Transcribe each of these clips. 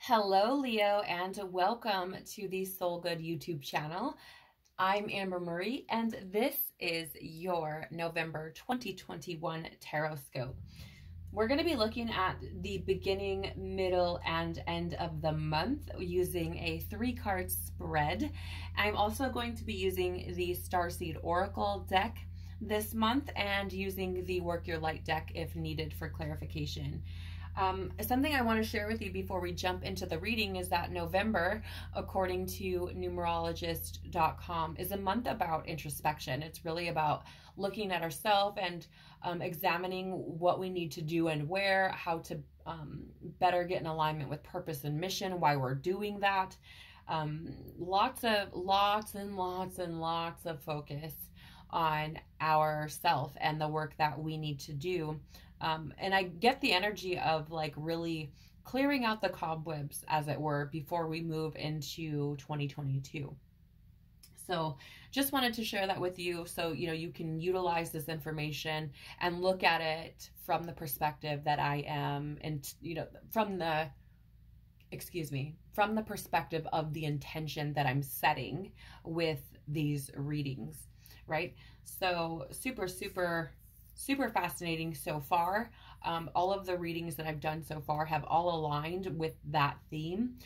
Hello, Leo, and welcome to the Soul Good YouTube channel. I'm Amber Marie, and this is your November 2021 Tarotscope. We're going to be looking at the beginning, middle, and end of the month using a 3-card spread. I'm also going to be using the Starseed Oracle deck this month and using the Work Your Light deck if needed for clarification. Something I want to share with you before we jump into the reading is that November, according to numerologist.com, is a month about introspection. It's really about looking at ourselves and examining what we need to do and where, how to better get in alignment with purpose and mission, why we're doing that. Lots and lots of focus on ourself and the work that we need to do. And I get the energy of like really clearing out the cobwebs, as it were, before we move into 2022. So just wanted to share that with you so, you can utilize this information and look at it from the perspective that I am, and, from the perspective of the intention that I'm setting with these readings, right? So super fascinating so far. All of the readings that I've done so far have all aligned with that theme,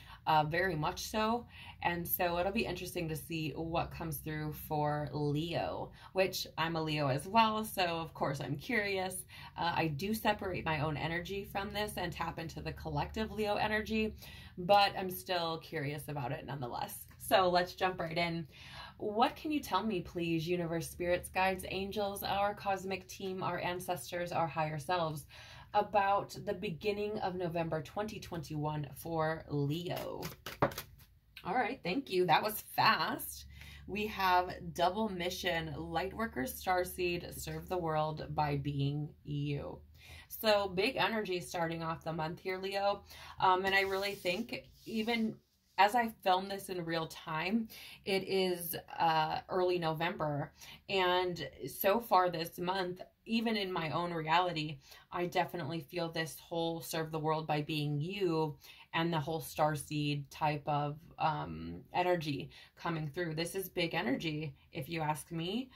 very much so. And so it'll be interesting to see what comes through for Leo, which I'm a Leo as well. So of course I'm curious. I do separate my own energy from this and tap into the collective Leo energy, but I'm still curious about it nonetheless. So let's jump right in. What can you tell me, please, universe, spirits, guides, angels, our cosmic team, our ancestors, our higher selves, about the beginning of November 2021 for Leo? All right, thank you. That was fast. We have double mission, Lightworkers, Starseed, serve the world by being you. So big energy starting off the month here, Leo. And I really think even as I film this in real time, it is early November. And so far this month, even in my own reality, I definitely feel this whole serve the world by being you and the whole starseed type of energy coming through. This is big energy, if you ask me.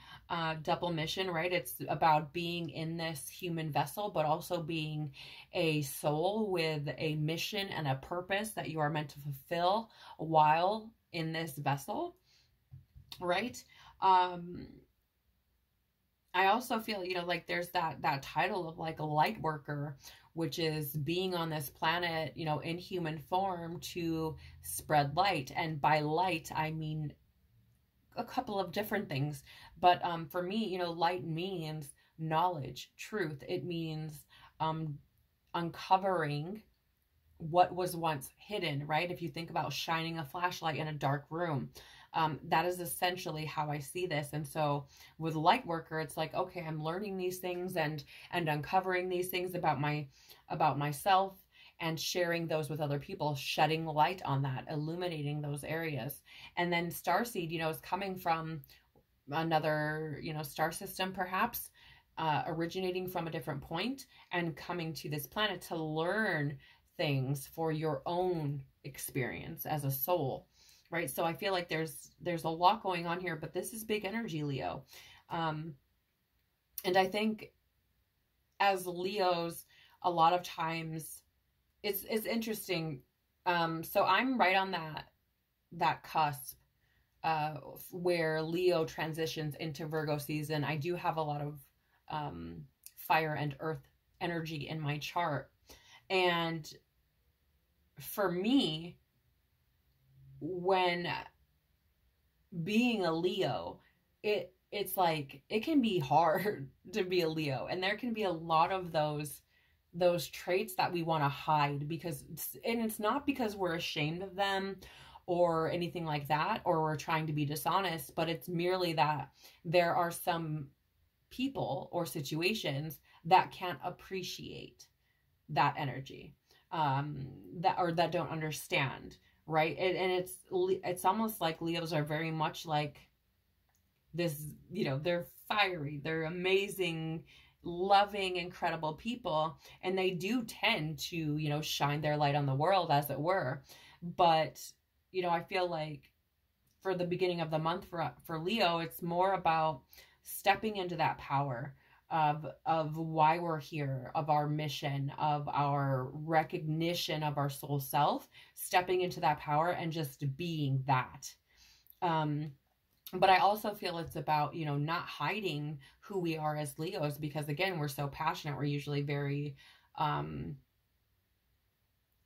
Double mission, right? It's about being in this human vessel, but also being a soul with a mission and a purpose that you are meant to fulfill while in this vessel, right? I also feel, like there's that title of like a light worker, which is being on this planet, in human form to spread light. And by light, I mean a couple of different things. But for me, light means knowledge, truth. It means uncovering what was once hidden, right? If you think about shining a flashlight in a dark room, that is essentially how I see this. And so with light worker, it's like, okay, I'm learning these things and uncovering these things about myself and sharing those with other people, shedding light on that, illuminating those areas. And then starseed, is coming from another, star system, perhaps, originating from a different point and coming to this planet to learn things for your own experience as a soul, right? So I feel like there's a lot going on here, but this is big energy, Leo. And I think as Leos, a lot of times it's interesting. So I'm right on that cusp where Leo transitions into Virgo season. I do have a lot of fire and earth energy in my chart. And for me, when being a Leo, it's like, it can be hard to be a Leo. And there can be a lot of those traits that we want to hide and it's not because we're ashamed of them or anything like that, or we're trying to be dishonest, but it's merely that there are some people or situations that can't appreciate that energy, that don't understand, right? And it's almost like Leos are very much like this, they're fiery, they're amazing, loving, incredible people, and they do tend to, you know, shine their light on the world, as it were. But, you know, I feel like for the beginning of the month for Leo, it's more about stepping into that power of why we're here, of our mission, of our recognition of our soul self, stepping into that power and just being that. But I also feel it's about, you know, not hiding who we are as Leos, because again, we're so passionate. We're usually very,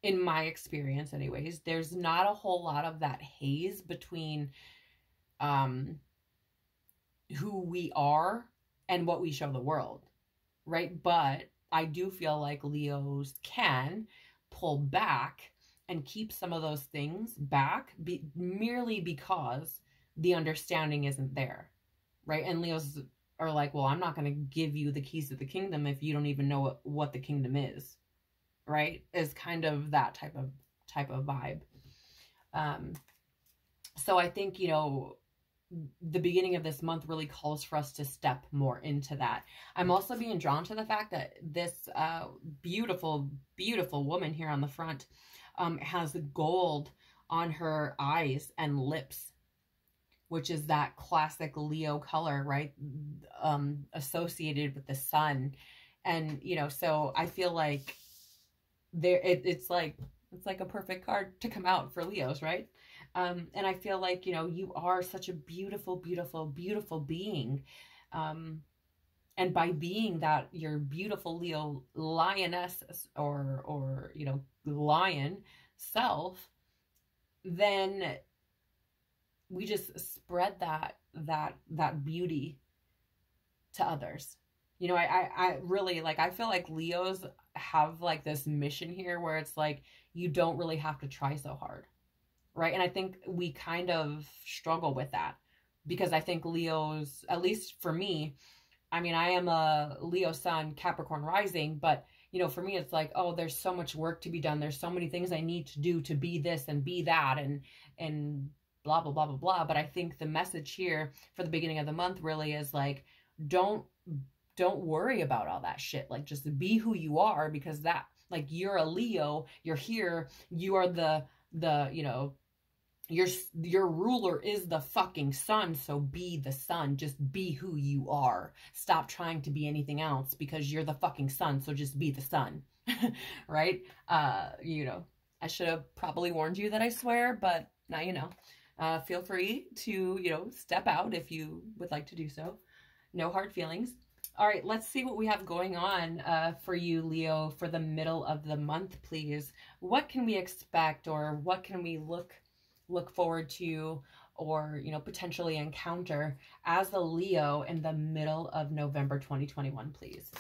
in my experience anyways, there's not a whole lot of that haze between who we are and what we show the world, right? But I do feel like Leos can pull back and keep some of those things back merely because the understanding isn't there, right? And Leos are like, well, I'm not going to give you the keys to the kingdom if you don't even know what the kingdom is, right? Is kind of that type of vibe. So I think, you know, the beginning of this month really calls for us to step more into that. I'm also being drawn to the fact that this beautiful, beautiful woman here on the front has gold on her eyes and lips, which is that classic Leo color, right? Associated with the sun. And, you know, so I feel like it's like a perfect card to come out for Leos, right? And I feel like, you know, you are such a beautiful, beautiful, beautiful being. And by being that, your beautiful Leo lioness or, you know, lion self, then we just spread that beauty to others. You know, I really, like, I feel like Leos have like this mission here where it's like, you don't really have to try so hard. Right. And I think we kind of struggle with that because I think Leos, at least for me, I mean, I am a Leo sun, Capricorn rising, but, you know, for me, it's like, oh, there's so much work to be done. There's so many things I need to do to be this and be that and blah, blah, blah, blah, blah. But I think the message here for the beginning of the month really is like, don't worry about all that shit. Like, just be who you are, because that, like, you're a Leo, you're here, you are the, you know, your ruler is the fucking sun, so be the sun. Just be who you are. Stop trying to be anything else because you're the fucking sun, so just be the sun. Right? You know, I should have probably warned you that I swear, but now you know. Feel free to, you know, step out if you would like to do so. No hard feelings. All right, let's see what we have going on for you, Leo, for the middle of the month, please. What can we expect, or what can we look forward to, or, you know, potentially encounter as a Leo in the middle of November 2021, please?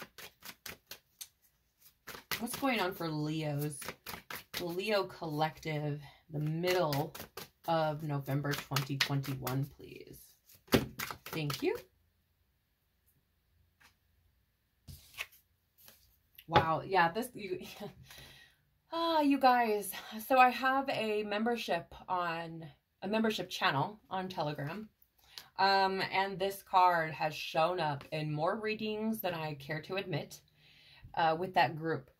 What's going on for Leos? The Leo collective, the middle of November 2021, please. Thank you. Wow, yeah, you guys, so I have a membership channel on Telegram, and this card has shown up in more readings than I care to admit, with that group.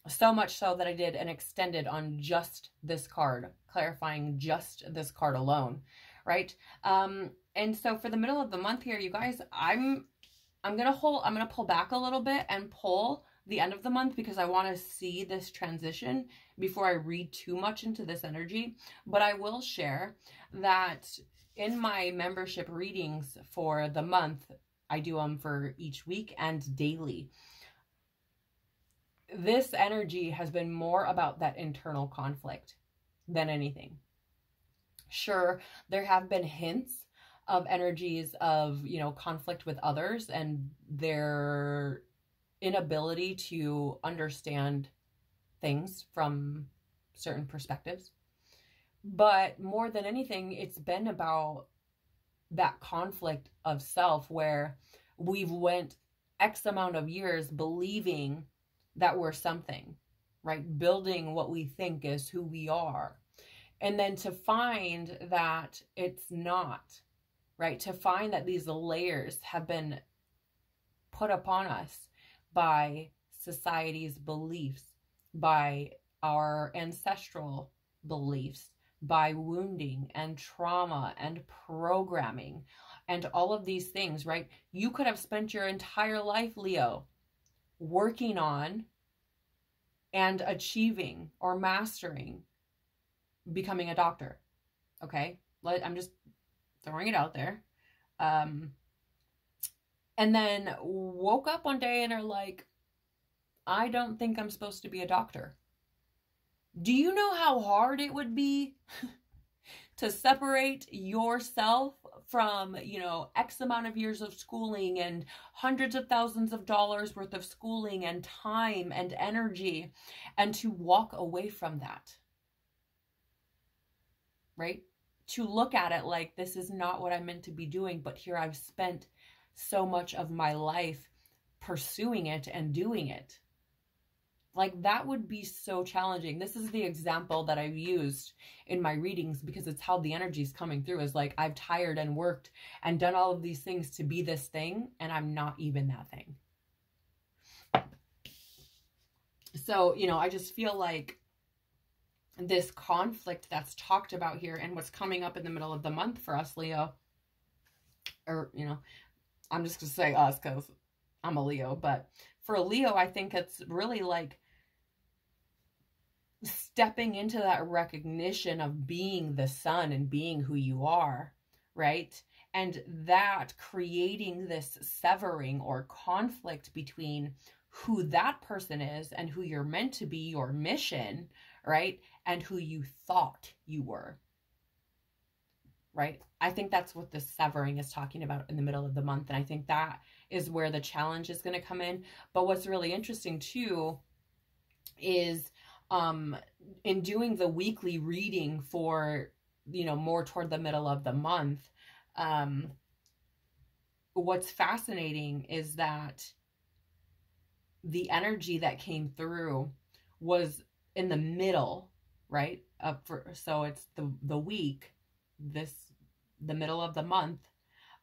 So much so that I did an extended on just this card, clarifying just this card alone, right? And so for the middle of the month here, you guys, I'm gonna pull back a little bit and pull the end of the month because I want to see this transition before I read too much into this energy. But I will share that in my membership readings for the month, I do them for each week and daily. This energy has been more about that internal conflict than anything. Sure, there have been hints of energies of, you know, conflict with others and their inability to understand things from certain perspectives. But more than anything, it's been about that conflict of self where we've went X amount of years believing that we're something, right? Building what we think is who we are. And then to find that it's not, right? To find that these layers have been put upon us by society's beliefs, by our ancestral beliefs, by wounding and trauma and programming and all of these things, right? You could have spent your entire life, Leo, working on and achieving or mastering becoming a doctor. Okay? I'm just throwing it out there. And then woke up one day and are like, I don't think I'm supposed to be a doctor. Do you know how hard it would be to separate yourself from, you know, X amount of years of schooling and hundreds of thousands of dollars worth of schooling and time and energy, and to walk away from that, right? To look at it like, this is not what I'm meant to be doing, but here I've spent so much of my life pursuing it and doing it. Like, that would be so challenging. This is the example that I've used in my readings because it's how the energy is coming through, is like, I've tired and worked and done all of these things to be this thing, and I'm not even that thing. So, you know, I just feel like this conflict that's talked about here and what's coming up in the middle of the month for us, Leo, or, you know, I'm just going to say us because I'm a Leo, but for a Leo, I think it's really like stepping into that recognition of being the sun and being who you are, right? And that creating this severing or conflict between who that person is and who you're meant to be, your mission, right? And who you thought you were, right? I think that's what the severing is talking about in the middle of the month. And I think that is where the challenge is going to come in. But what's really interesting too is in doing the weekly reading for, you know, more toward the middle of the month, what's fascinating is that the energy that came through was in the middle, right? So it's the week, the middle of the month.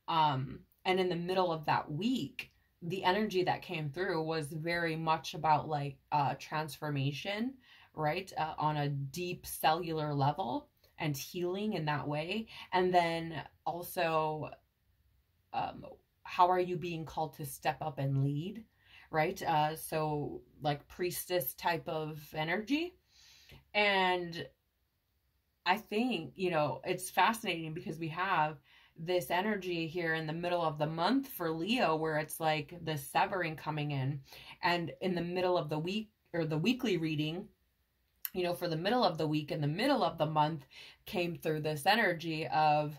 And in the middle of that week, the energy that came through was very much about like transformation, right? On a deep cellular level and healing in that way. And then also, how are you being called to step up and lead, right? So like priestess type of energy. And I think, you know, it's fascinating because we have this energy here in the middle of the month for Leo, where it's like the severing coming in, and in the middle of the week, or the weekly reading, you know, for the middle of the week and the middle of the month came through this energy of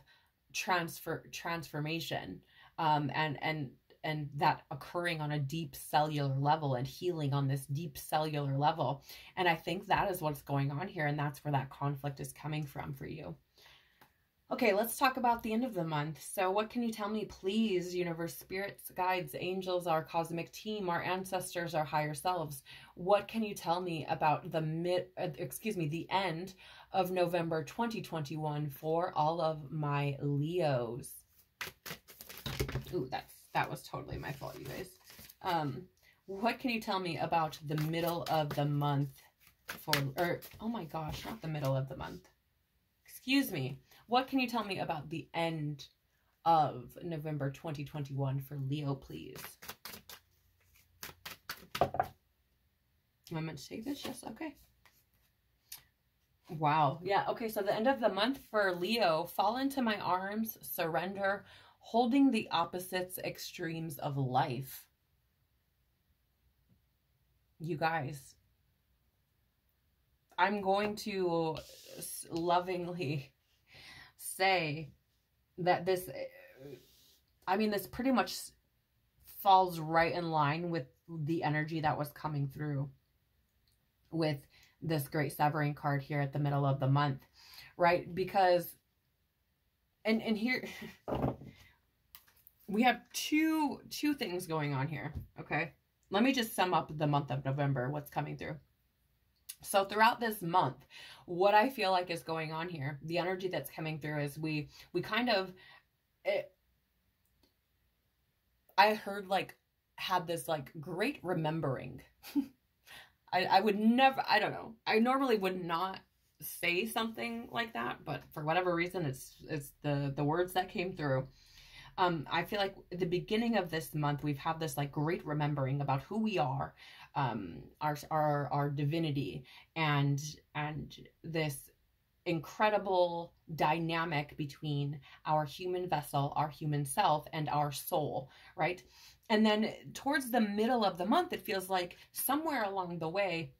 transformation, and that occurring on a deep cellular level and healing on this deep cellular level. And I think that is what's going on here. And that's where that conflict is coming from for you. Okay, let's talk about the end of the month. So what can you tell me, please, universe, spirits, guides, angels, our cosmic team, our ancestors, our higher selves? What can you tell me about the the end of November 2021 for all of my Leos? Ooh, that was totally my fault, you guys. What can you tell me about the middle of the month oh my gosh, not the middle of the month. Excuse me. What can you tell me about the end of November 2021 for Leo, please? Am I meant to take this? Yes, okay. Wow. Yeah, okay, so the end of the month for Leo, fall into my arms, surrender, holding the opposites extremes of life. You guys, I'm going to lovingly say that this pretty much falls right in line with the energy that was coming through with this great severing card here at the middle of the month, right? Because, and here we have two things going on here, okay? Let me just sum up the month of November, what's coming through. So throughout this month, what I feel like is going on here, the energy that's coming through is we kind of, I heard like had this like great remembering. I would never, I don't know. I normally would not say something like that, but for whatever reason, it's the words that came through. I feel like at the beginning of this month, we've had this like great remembering about who we are, our divinity, and this incredible dynamic between our human vessel, our human self, and our soul, right? And then towards the middle of the month, it feels like somewhere along the way,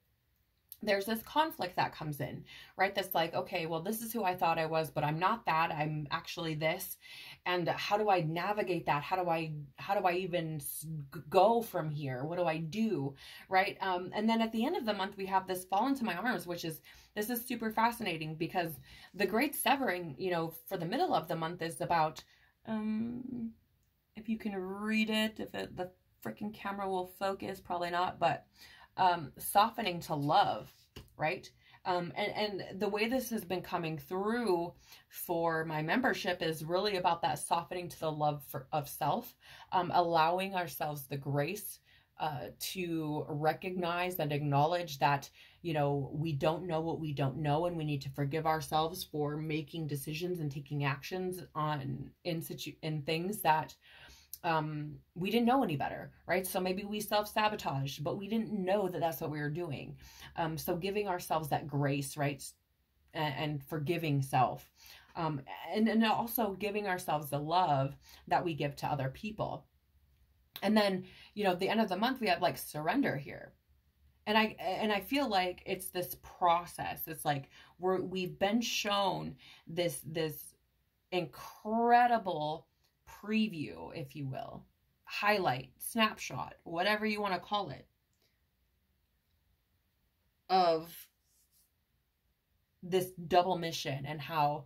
there's this conflict that comes in, right? That's like, okay, well, this is who I thought I was, but I'm not that. I'm actually this. And how do I navigate that? How do I even go from here? What do I do? Right. And then at the end of the month, we have this fall into my arms, this is super fascinating because the great severing, you know, for the middle of the month is about, if you can read it, if the freaking camera will focus, probably not, but softening to love, right? And the way this has been coming through for my membership is really about that softening to the love of self, allowing ourselves the grace to recognize and acknowledge that, you know, we don't know what we don't know, and we need to forgive ourselves for making decisions and taking actions in things that we didn't know any better, right? So maybe we self-sabotaged, but we didn't know that that's what we were doing. So giving ourselves that grace, right? And forgiving self. And also giving ourselves the love that we give to other people. And then, you know, at the end of the month, we have like surrender here. And I feel like it's this process. It's like we've been shown this incredible preview, if you will, highlight, snapshot, whatever you want to call it, of this double mission and how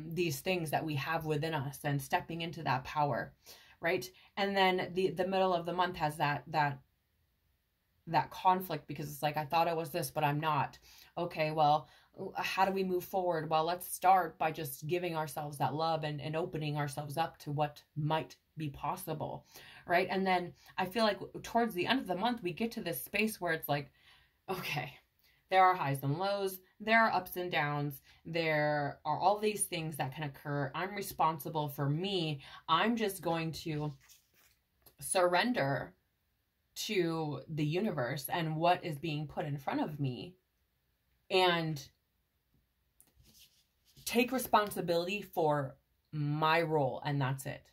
these things that we have within us and stepping into that power, right? And then the middle of the month has that conflict because it's like, I thought I was this, but I'm not. Okay, well, how do we move forward? Well, let's start by just giving ourselves that love and opening ourselves up to what might be possible, right? And then I feel like towards the end of the month, we get to this space where it's like, okay, there are highs and lows, there are ups and downs, there are all these things that can occur. I'm responsible for me. I'm just going to surrender to the universe and what is being put in front of me and take responsibility for my role, and that's it,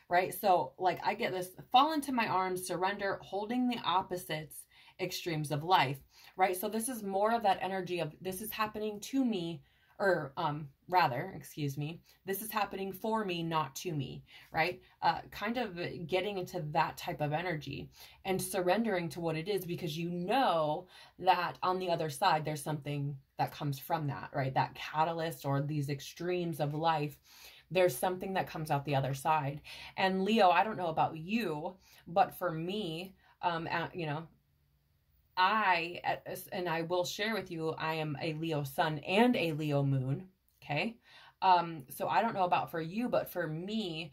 right? So like I get this fall into my arms, surrender, holding the opposites extremes of life, right? So this is more of that energy of this is happening to me, or rather, excuse me, this is happening for me, not to me, right? Kind of getting into that type of energy and surrendering to what it is, because you know that on the other side, there's something that comes from that, right? That catalyst or these extremes of life, there's something that comes out the other side. And Leo, I don't know about you, but for me, you know, and I will share with you, I am a Leo sun and a Leo moon. Okay. So I don't know about for you, but for me,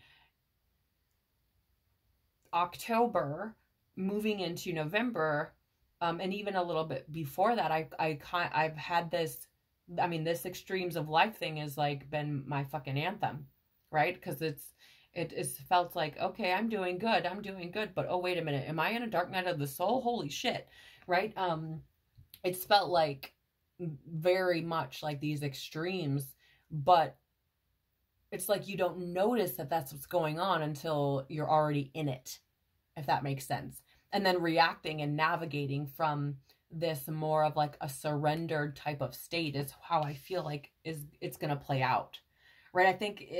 October moving into November, and even a little bit before that, I've had this, I mean, this extremes of life thing has like been my fucking anthem, right? Cause it's felt like, okay, I'm doing good. But oh, wait a minute. Am I in a dark night of the soul? Holy shit. Right? It's felt like very much like these extremes, but it's like you don't notice that that's what's going on until you're already in it, if that makes sense. And then reacting and navigating from this more of like a surrendered type of state is how I feel like it's going to play out, right? I think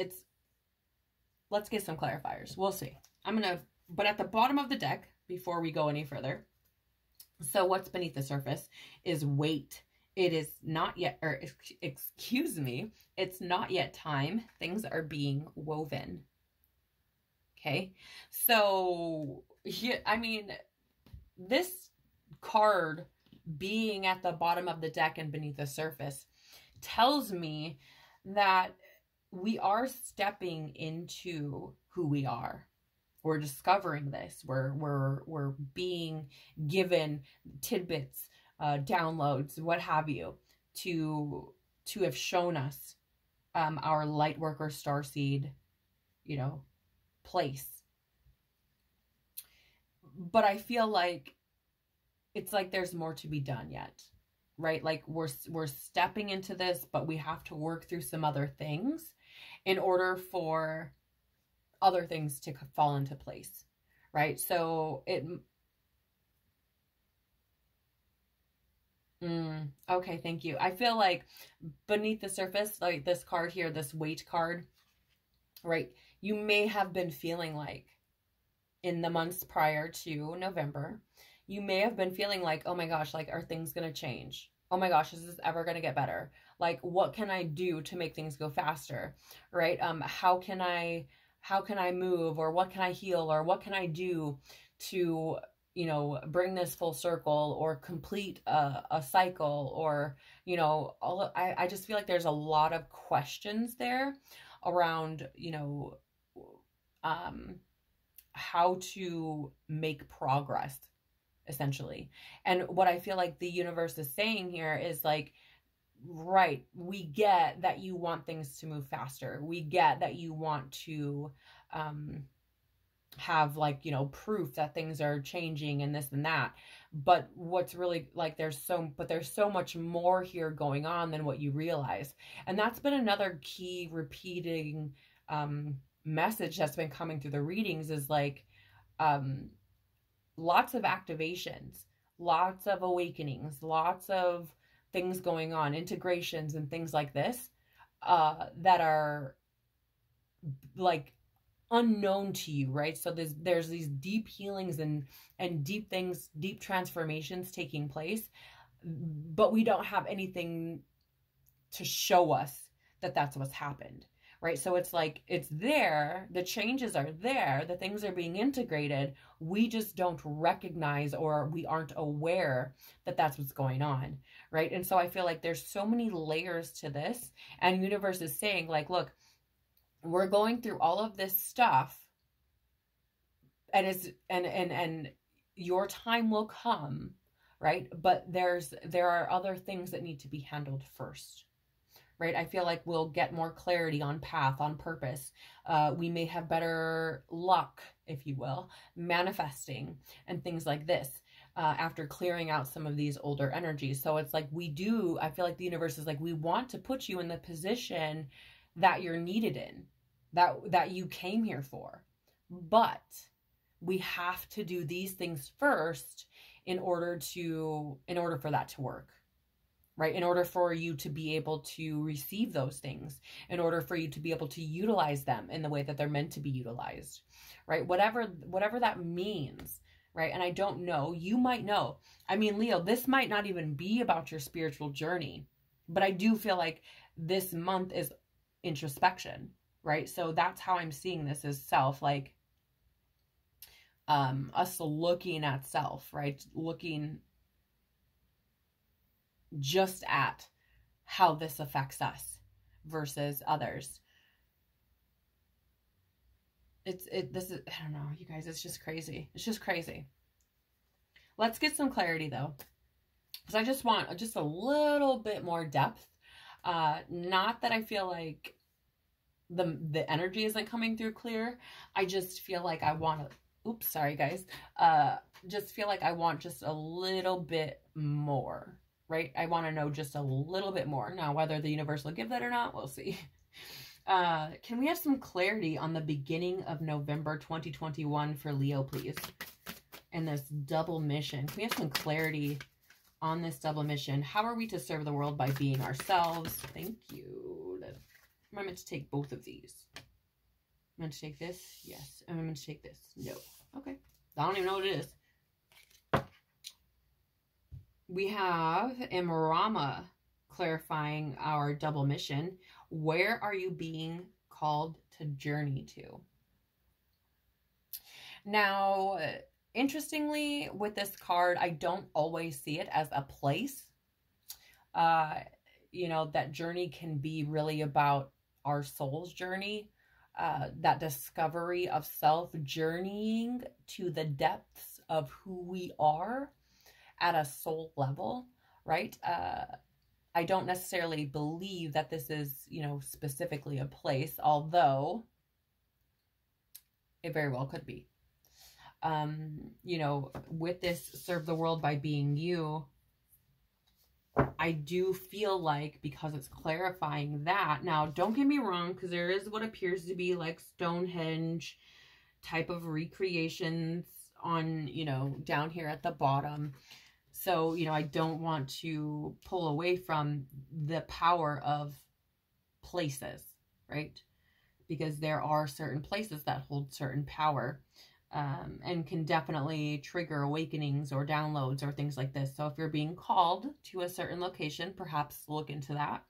let's get some clarifiers. We'll see. But at the bottom of the deck, before we go any further, so what's beneath the surface is weight. It is not yet, or excuse me, it's not yet time. Things are being woven. Okay. So, I mean, this card being at the bottom of the deck and beneath the surface tells me that we are stepping into who we are. we're discovering this. We're being given tidbits, downloads, what have you, to have shown us our light worker starseed, place. But I feel like it's like there's more to be done yet, right? Like we're stepping into this, but we have to work through some other things in order for other things to fall into place, right? So okay, thank you. I feel like beneath the surface, like this card here, this weight card, right? You may have been feeling like in the months prior to November, you may have been feeling like, oh my gosh, like, are things going to change? Oh my gosh, is this ever going to get better? Like, what can I do to make things go faster? Right? How can I move, or what can I heal, or what can I do to, bring this full circle, or complete a cycle, or, I just feel like there's a lot of questions there around, how to make progress, essentially. And what I feel like the universe is saying here is like, right, we get that you want things to move faster. We get that you want to have, like, proof that things are changing and this and that. But what's really like, there's so much more here going on than what you realize. And that's been another key repeating message that's been coming through the readings, is like lots of activations, lots of awakenings, lots of things going on, integrations and things like this that are like unknown to you, right? So there's these deep healings and deep things, deep transformations taking place, but we don't have anything to show us that that's what's happened, right? So it's like, it's there, the changes are there, the things are being integrated, we just don't recognize, or we aren't aware that that's what's going on, right? And so I feel like there's so many layers to this, and universe is saying like, look, we're going through all of this stuff, and your time will come, right? But there are other things that need to be handled first, right? I feel like we'll get more clarity on path, on purpose. We may have better luck, if you will, manifesting and things like this after clearing out some of these older energies. So it's like I feel like the universe is like, we want to put you in the position that you're needed in, that you came here for. But we have to do these things first in order for that to work. Right? In order for you to be able to receive those things, in order for you to be able to utilize them in the way that they're meant to be utilized, right? Whatever that means, right? And I don't know, you might know. I mean, Leo, this might not even be about your spiritual journey, but I do feel like this month is introspection, right? So that's how I'm seeing this, as self, like us looking at self, right? Looking just at how this affects us versus others. This is, I don't know, you guys, it's just crazy. It's just crazy. Let's get some clarity though, because I just want just a little bit more depth. Not that I feel like the energy isn't coming through clear. I just feel like I want to, oops, sorry guys. Just feel like I want just a little bit more. Right? I want to know just a little bit more. Now, whether the universe will give that or not, we'll see. Can we have some clarity on the beginning of November 2021 for Leo, please? And this double mission. Can we have some clarity on this double mission? How are we to serve the world by being ourselves? Thank you. Am I meant to take both of these? Am I meant to take this? Yes. Am I meant to take this? No. Okay. I don't even know what it is. We have Imrama clarifying our double mission. Where are you being called to journey to? Now, interestingly, with this card, I don't always see it as a place. That journey can be really about our soul's journey. that discovery of self, journeying to the depths of who we are at a soul level, right? I don't necessarily believe that this is, you know, specifically a place, although it very well could be. You know, with this serve the world by being you, I do feel like, because it's clarifying that, now don't get me wrong, because there is what appears to be like Stonehenge type of recreations on, you know, down here at the bottom. So, you know, I don't want to pull away from the power of places, right? Because there are certain places that hold certain power, and can definitely trigger awakenings or downloads or things like this. So if you're being called to a certain location, perhaps look into that.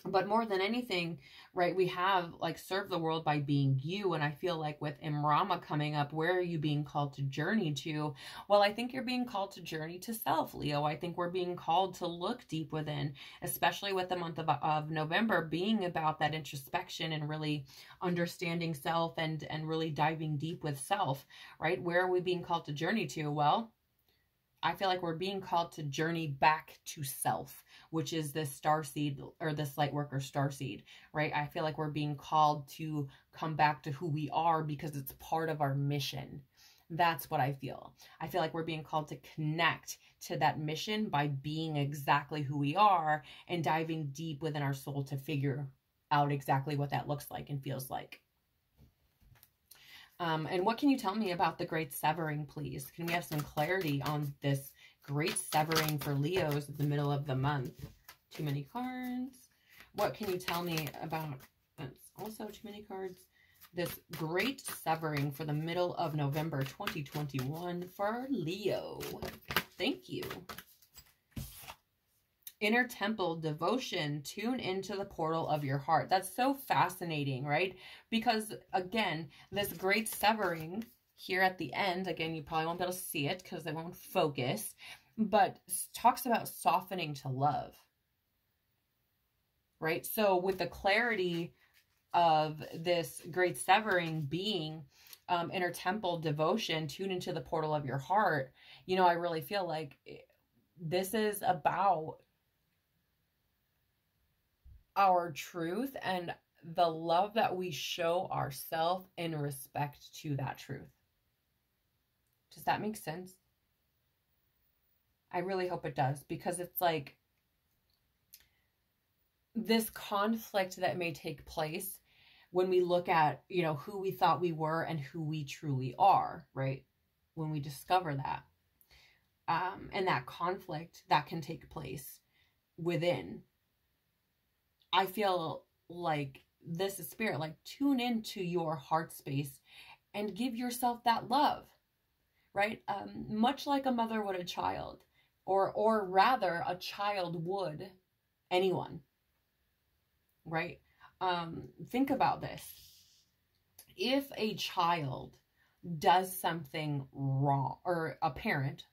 But more than anything, right, we have like serve the world by being you. And I feel like with Imrama coming up, where are you being called to journey to? Well, I think you're being called to journey to self, Leo. I think we're being called to look deep within, especially with the month of November being about that introspection and really understanding self and really diving deep with self, right? Where are we being called to journey to? Well, I feel like we're being called to journey back to self, which is this starseed, or this light worker starseed, right? I feel like we're being called to come back to who we are because it's part of our mission. That's what I feel. I feel like we're being called to connect to that mission by being exactly who we are and diving deep within our soul to figure out exactly what that looks like and feels like. And what can you tell me about the Great Severing, please? Can we have some clarity on this Great Severing for Leos at the middle of the month? Too many cards. What can you tell me about, that's also too many cards, this Great Severing for the middle of November 2021 for Leo? Thank you. Inner temple devotion, tune into the portal of your heart. That's so fascinating, right? Because again, this great severing here at the end, again, you probably won't be able to see it because they won't focus, but talks about softening to love, right? So with the clarity of this great severing being inner temple devotion, tune into the portal of your heart, you know, I really feel like this is about our truth and the love that we show ourselves in respect to that truth. Does that make sense? I really hope it does, because it's like this conflict that may take place when we look at, you know, who we thought we were and who we truly are, right? When we discover that. And that conflict that can take place within. I feel like this is spirit, like tune into your heart space and give yourself that love, right? Much like a mother would a child, or rather a child would anyone, right? Think about this. If a child does something wrong, or a parent,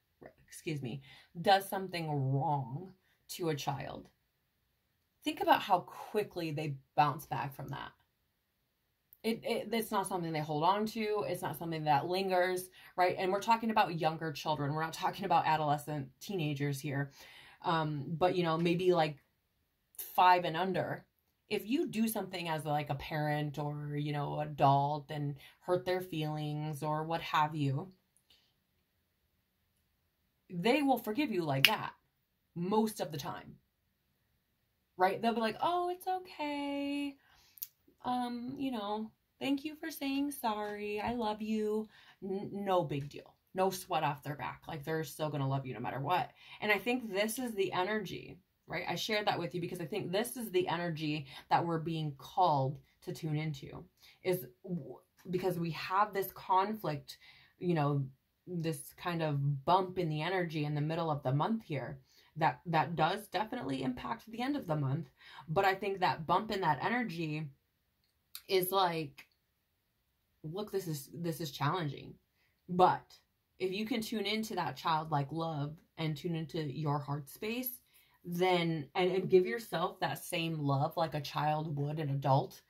excuse me, does something wrong to a child, think about how quickly they bounce back from that. It's not something they hold on to. It's not something that lingers, right? And we're talking about younger children. We're not talking about adolescent teenagers here. But, you know, maybe like 5 and under. If you do something as like a parent or, you know, adult and hurt their feelings or what have you, they will forgive you like that most of the time. Right? They'll be like, oh, it's okay. You know, thank you for saying sorry. I love you. No big deal. No sweat off their back. Like, they're still going to love you no matter what. And I think this is the energy, right? I shared that with you because I think this is the energy that we're being called to tune into, is because we have this conflict, you know, this kind of bump in the energy in the middle of the month here. That does definitely impact the end of the month. But I think that bump in that energy is like, look, this is challenging. But if you can tune into that childlike love and tune into your heart space, then, and give yourself that same love like a child would an adult,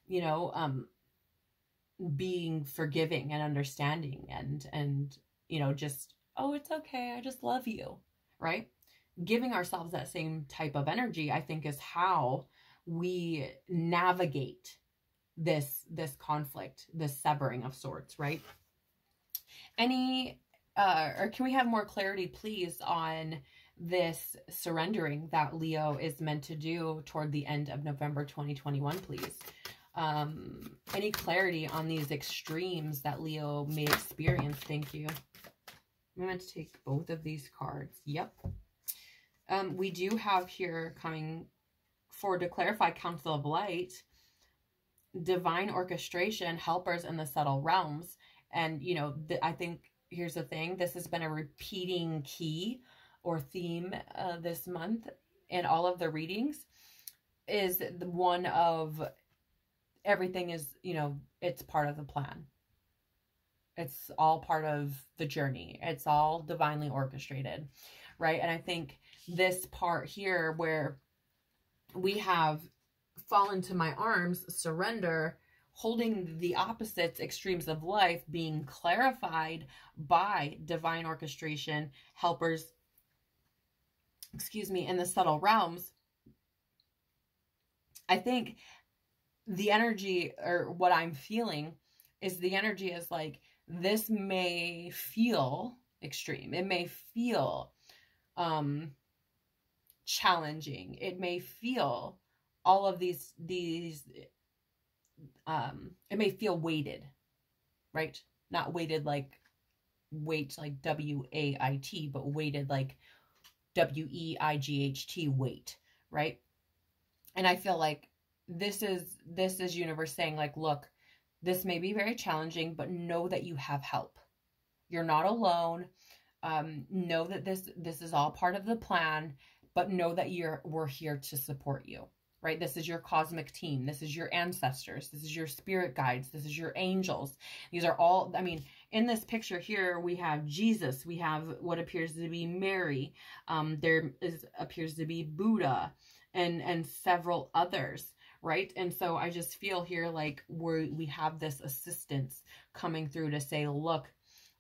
you know, being forgiving and understanding and, you know, just, oh, it's okay. I just love you, right? Giving ourselves that same type of energy, I think, is how we navigate this conflict, this severing of sorts, right? Any, or can we have more clarity, please, on this surrendering that Leo is meant to do toward the end of November 2021, please? Any clarity on these extremes that Leo may experience? Thank you. I'm going to take both of these cards. Yep. We do have here coming forward to clarify Council of Light, divine orchestration, helpers in the subtle realms. And, you know, I think here's the thing. This has been a repeating key or theme this month in all of the readings, is the one of everything is, you know, it's part of the plan. It's all part of the journey. It's all divinely orchestrated, right? And I think this part here where we have fall into my arms, surrender, holding the opposites, extremes of life, being clarified by divine orchestration, helpers, excuse me, in the subtle realms. I think the energy, or what I'm feeling, is the energy is like, this may feel extreme. It may feel challenging. It may feel all of these it may feel weighted, right? Not weighted like weight, like W-A-I-T, but weighted like W-E-I-G-H-T, weight, right? And I feel like this is universe saying, like, look, this may be very challenging, but know that you have help. You're not alone. Know that this is all part of the plan, but know that we're here to support you, right? This is your cosmic team. This is your ancestors. This is your spirit guides. This is your angels. These are all, I mean, in this picture here, we have Jesus. We have what appears to be Mary. Appears to be Buddha and several others, right? And so I just feel here like we have this assistance coming through to say, look,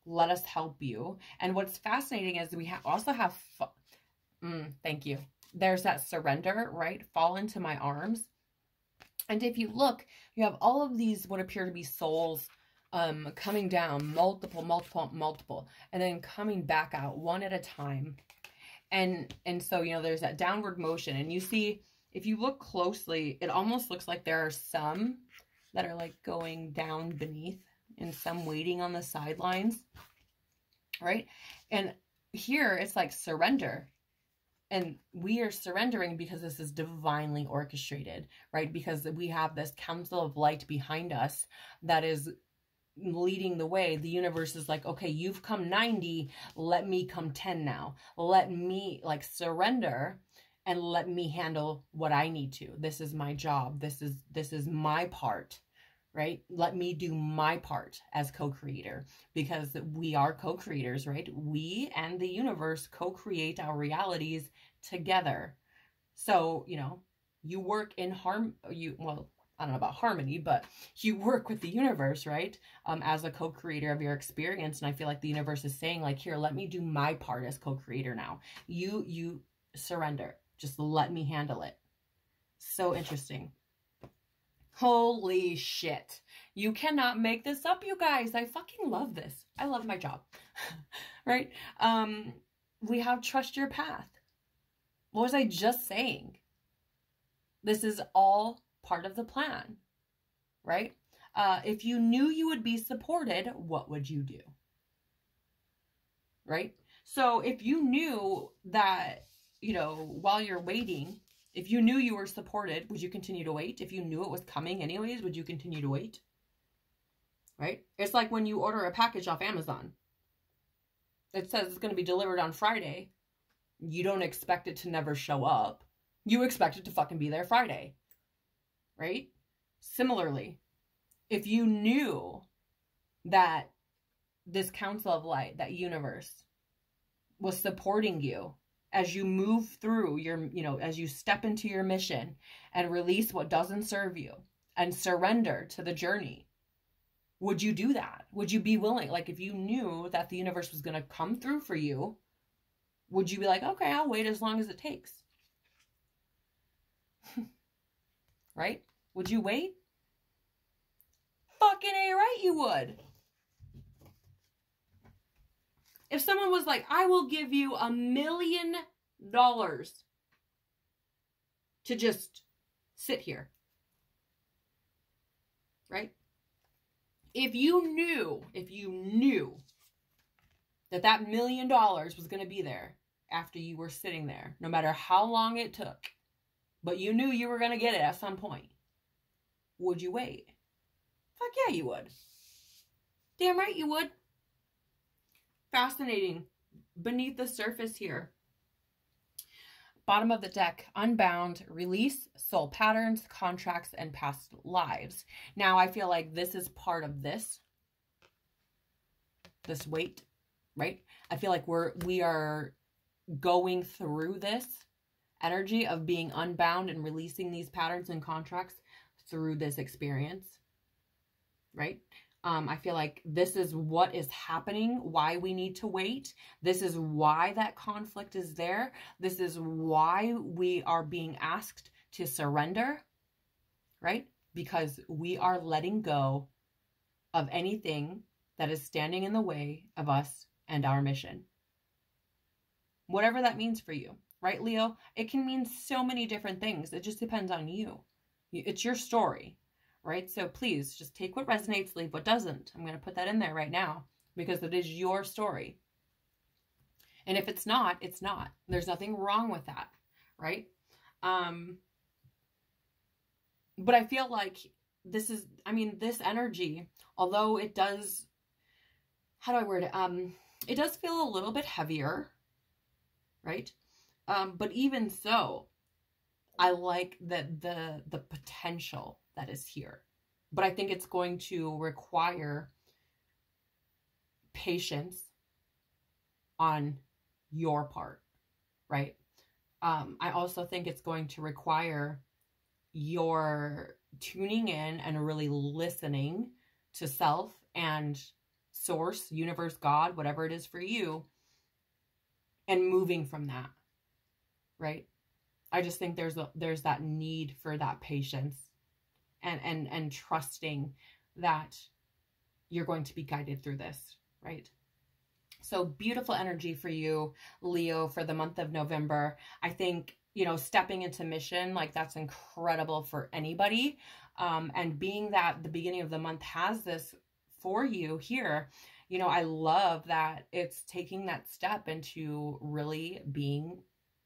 let us help you. And what's fascinating is we also have, thank you. There's that surrender, right? Fall into my arms. And if you look, you have all of these what appear to be souls coming down, multiple, and then coming back out one at a time. And so, you know, there's that downward motion. And you see, if you look closely, it almost looks like there are some that are like going down beneath and some waiting on the sidelines, right? And here it's like surrender. And we are surrendering because this is divinely orchestrated, right? Because we have this council of light behind us that is leading the way. The universe is like, okay, you've come 90, let me come 10 now. Let me like surrender and let me handle what I need to. This is my job. This is my part, right? Let me do my part as co-creator, because we are co-creators, right? We and the universe co-create our realities together. So, you know, you work in well, I don't know about harmony, but you work with the universe, right? As a co-creator of your experience. And I feel like the universe is saying, like, here, let me do my part as co-creator now. You surrender. Just let me handle it. So interesting. Holy shit. You cannot make this up, you guys. I fucking love this. I love my job. Right? We have trust your path. What was I just saying? This is all part of the plan, right? If you knew you would be supported, what would you do? Right? So if you knew that, you know, while you're waiting, if you knew you were supported, would you continue to wait? If you knew it was coming anyways, would you continue to wait? Right? It's like when you order a package off Amazon. It says it's going to be delivered on Friday. You don't expect it to never show up. You expect it to fucking be there Friday. Right? Similarly, if you knew that this council of light, that universe, was supporting you as you move through your, you know, as you step into your mission and release what doesn't serve you, and surrender to the journey? Would you do that? Would you be willing? Like, if you knew that the universe was going to come through for you, would you be like, okay, I'll wait as long as it takes? Right? Would you wait? Fucking A right you would. If someone was like, I will give you $1 million to just sit here. Right? If you knew that that $1 million was going to be there after you were sitting there, no matter how long it took, but you knew you were going to get it at some point, would you wait? Fuck yeah, you would. Damn right you would. Fascinating. Beneath the surface here. Bottom of the deck, unbound, release, soul patterns, contracts, and past lives. Now, I feel like this is part of this weight, right? I feel like we are going through this energy of being unbound and releasing these patterns and contracts through this experience, right? I feel like this is what is happening, why we need to wait. This is why that conflict is there. This is why we are being asked to surrender, right? Because we are letting go of anything that is standing in the way of us and our mission. Whatever that means for you, right, Leo? It can mean so many different things. It just depends on you. It's your story. Right? So please just take what resonates, leave what doesn't. I'm going to put that in there right now because it is your story. And if it's not, it's not. There's nothing wrong with that. Right? But I feel like this is, this energy, although it does, how do I word it? It does feel a little bit heavier. Right? But even so, I like the potential that is here. But I think it's going to require patience on your part, right? I also think it's going to require your tuning in and really listening to self and source, universe, God, whatever it is for you, and moving from that, right? I just think there's that need for that patience and trusting that you're going to be guided through this, right? So beautiful energy for you, Leo, for the month of November. I think, stepping into mission, like that's incredible for anybody. And being that the beginning of the month has this for you here, I love that it's taking that step into really being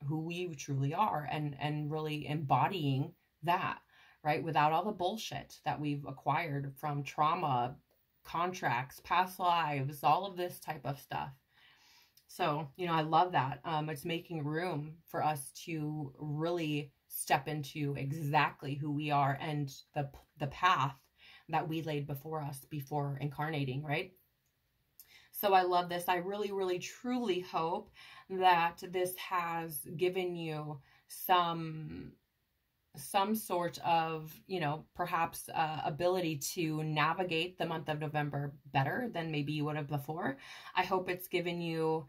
who you truly are and really embodying that, right? Without all the bullshit that we've acquired from trauma, contracts, past lives, all of this type of stuff. So, I love that. It's making room for us to really step into exactly who we are and the path that we laid before us before incarnating, right? So I love this. I really, really, truly hope that this has given you some sort of, perhaps ability to navigate the month of November better than maybe you would have before. I hope it's given you,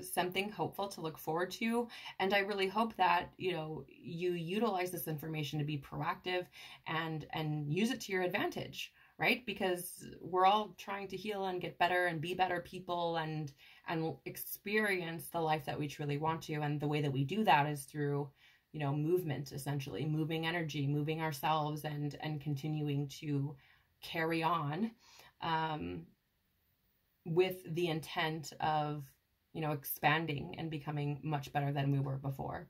something hopeful to look forward to. And I really hope that, you utilize this information to be proactive and use it to your advantage, right? Because we're all trying to heal and get better and be better people and experience the life that we truly want to. And the way that we do that is through, movement, essentially, moving energy, moving ourselves and continuing to carry on with the intent of, expanding and becoming much better than we were before.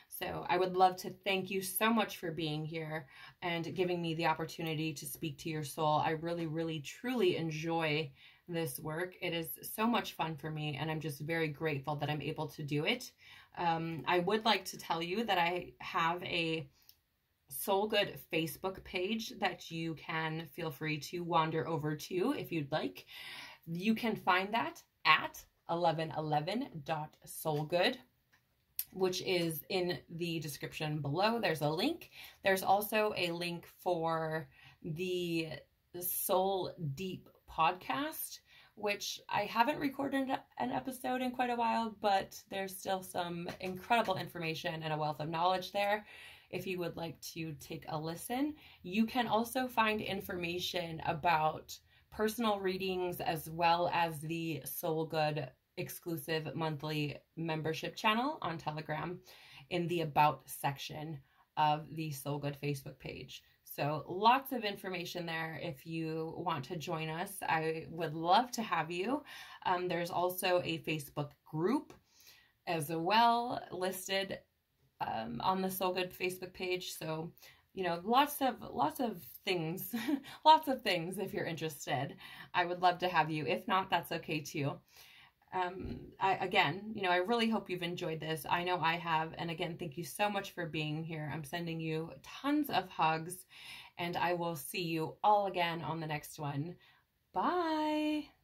So I would love to thank you so much for being here and giving me the opportunity to speak to your soul. I really, really, truly enjoy this work. It is so much fun for me, and I'm just very grateful that I'm able to do it. I would like to tell you that I have a Soul Good Facebook page that you can feel free to wander over to if you'd like. You can find that at 1111.soulgood. which is in the description below. There's a link. There's also a link for the Soul Deep podcast, which I haven't recorded an episode in quite a while, but there's still some incredible information and a wealth of knowledge there if you would like to take a listen. You can also find information about personal readings as well as the Soul Good exclusive monthly membership channel on Telegram in the About section of the Soul Good Facebook page. So lots of information there if you want to join us. I would love to have you. There's also a Facebook group as well listed on the Soul Good Facebook page. So, you know, lots of things, lots of things if you're interested. I would love to have you. If not, that's okay too. Again, you know, I really hope you've enjoyed this. I know I have. And again, thank you so much for being here. I'm sending you tons of hugs, and I will see you all again on the next one. Bye.